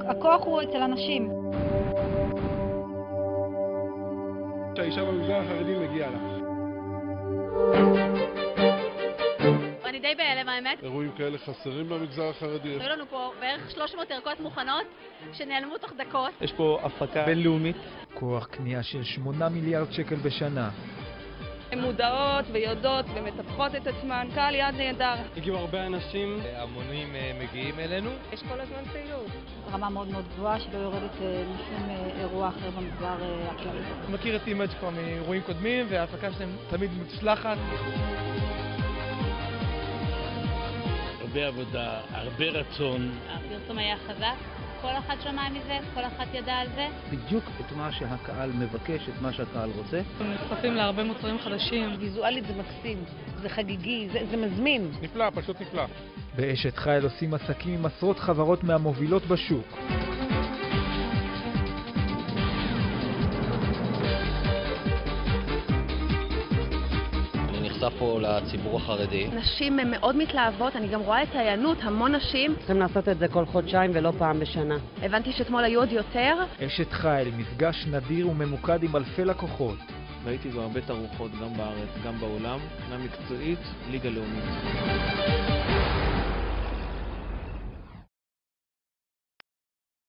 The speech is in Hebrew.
הכוח הוא אצל אנשים. שהאישה במגזר החרדי מגיעה לה. אני די בהלם האמת. אירועים כאלה חסרים במגזר החרדי. היו לנו פה בערך 300 ערכות מוכנות שנעלמו תוך דקות. יש פה הפקה בינלאומית. כוח קנייה של 8 מיליארד שקל בשנה. הן מודעות ויודעות ומטפחות את עצמן, קהל יעד נהדר. הגיעו הרבה אנשים, המונים מגיעים אלינו. יש כל הזמן פעילות. רמה מאוד מאוד גבוהה שלא יורדת משום אירוע אחר במגזר הכללי. אני מכיר את אימג' כבר מאירועים קודמים וההפקה שלהם תמיד מוצלחת. הרבה עבודה, הרבה רצון. הפרסום היה חזק, כל אחד שמע מזה, כל אחד ידע על זה. בדיוק את מה שהקהל מבקש, את מה שהקהל רוצה. אנחנו נחשפים להרבה מוצרים חדשים. ויזואלית זה מקסים, זה חגיגי, זה מזמין. נפלא, פשוט נפלא. באשת חיל עושים עסקים עם עשרות חברות מהמובילות בשוק. פה לציבור החרדי. נשים הן מאוד מתלהבות, אני גם רואה את ההיענות, המון נשים. צריכים לעשות את זה כל חודשיים ולא פעם בשנה. הבנתי שאתמול היו עוד יותר. אשת חיל, מפגש נדיר וממוקד עם אלפי לקוחות. ראיתי בהרבה תערוכות, גם בארץ, גם בעולם, מבחינה מקצועית, ליגה לאומית.